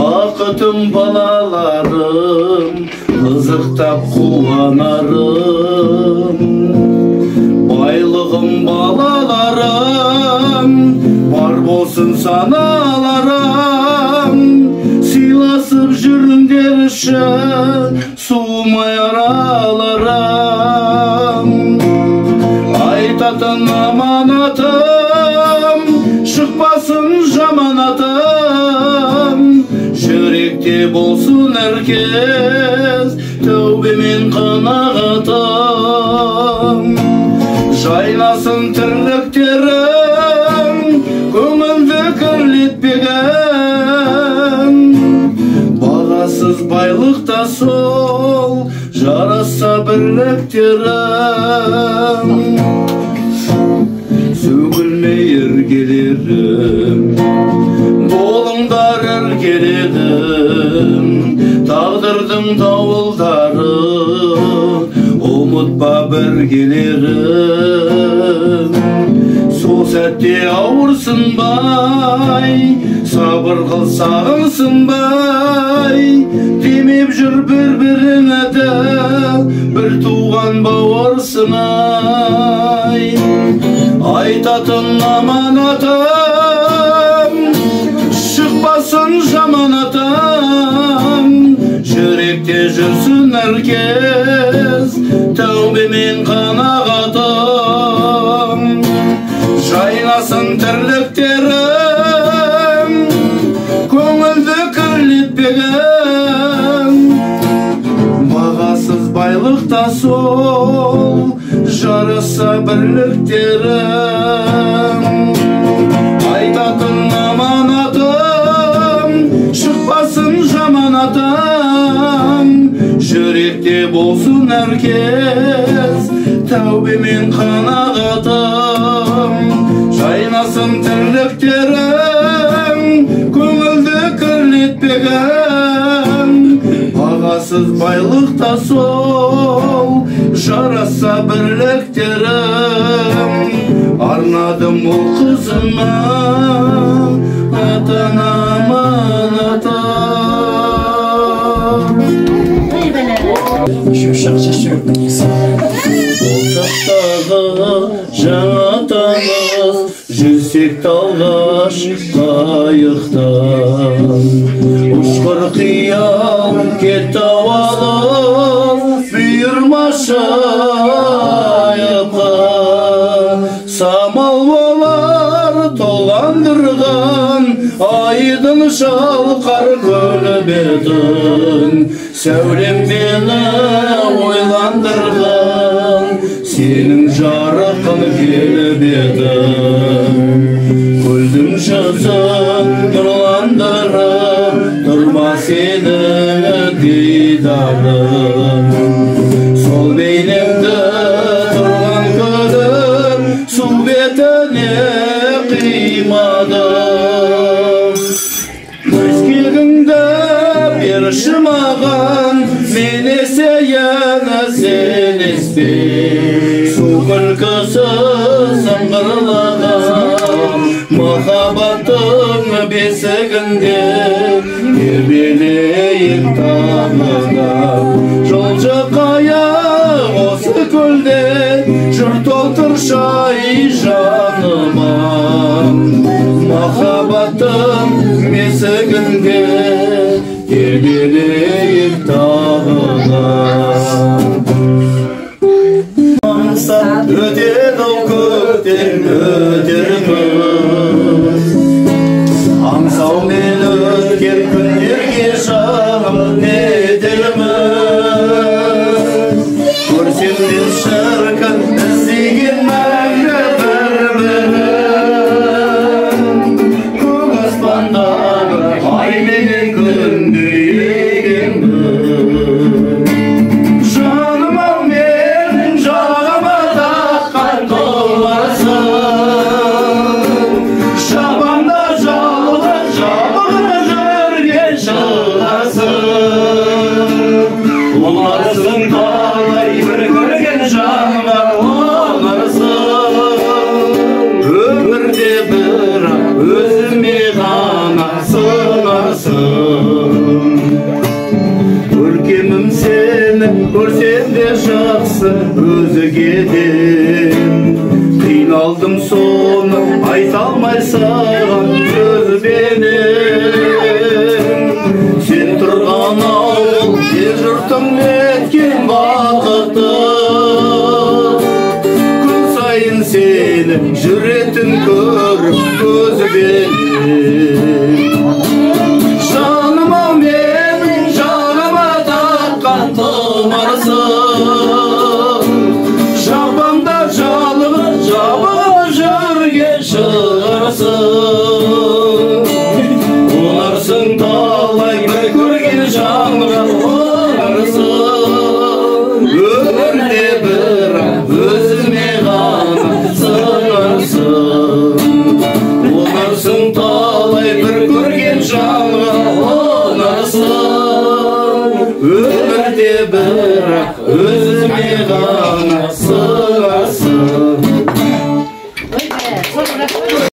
Бақытым балаларым, қызықтап қуанарым. Байлығым балаларым, бар болсын саналарым. Сыйласып жүріңдерші, суымай араларым. Айтатын аманатым, шықпасын жаманатым. Жүректе болсын әркез, тәубемен қанағатым. Жайнасын тірліктерім, көңілді кірлетпеген. Бағасыз байлықта сол, жараса бірліктерім. Сөгілмей іргелерім, болыңдар іргеледім. Тағдырдың дауылдары, ұмытпа біргелерім. Сол сәтте ауырсынбай, сабыр қыл сағынсынбай. Демеп жүр бір-біріңе де, бір туған бауырсың-ай. Айтатын аманатым, шықпасын жаманатым. Жүректе жүрсін әркез, тәубемен қанағатым. Жайнасын тірліктерім, көңілді кірлетпеген. Бағасыз байлықта сол, жараса бірліктерім. Айтатын аманатым, шықпасын жаманатым. Жүректе болсын әркез, тәубемен қанағатым. Жайнасын тірліктерім, көңілді кірлетпеген. Бағасыз байлықта сол, жараса бірліктерім. Арнадым ол қызыма, ата-ана аманатым. Ол шақтағы жаңа тамыз, жүрсек талғаш қайықтан. Ұшқыр қиял кетті ауалып, бұйырмашы айыпқа. Самал болар толғандырған, айдын шалқар көлі бетін. Сәулем мені ойландырған, сенің жарқын келіп едің. Көлдің жүзін нұрландырып, тұрма сенің дидарың. Сол бейнеңді тұрған көріп, су бетіне қимадым. Көзгегіңді берші маған, мен есейін сен еспей. Су күлкісі сыңғырлаған, махаббаттың бесігінде тербелейік тағыдап. Жолшы қайық осы көлде, жұрт отыршай жаныма. Махаббаттың бесігінде тербелейік тағыдап. Өтеді ау көктем өтер күз, аңсаумен өткен күндерге жағып нетерміз. Көрсем мен шіркін іздеген мәңгі бір-бірін. Көк аспандағы ай менен күндей егенбіз. Жаным ау менің жағыма таққан тұлғасың. көрсем де жақсы өзі кетем. Қиналдым соны айта алмай саған сөзбенен. Сен тұрған ауыл ел жұртым еткен бақыты, күн сайын сені жүретін көріп көзбенен. Жаным ау менің жаныма таққан тұмарсың, жапамда жалығып жабығып жүрген шығарсың. Оларсың талай бір көрген жанға оларсың, өмірде бірақ өзіме ғана сыңарсың. Оларсың талай бір көрген жанға оларсың, өмірде бірақ өзіме ғана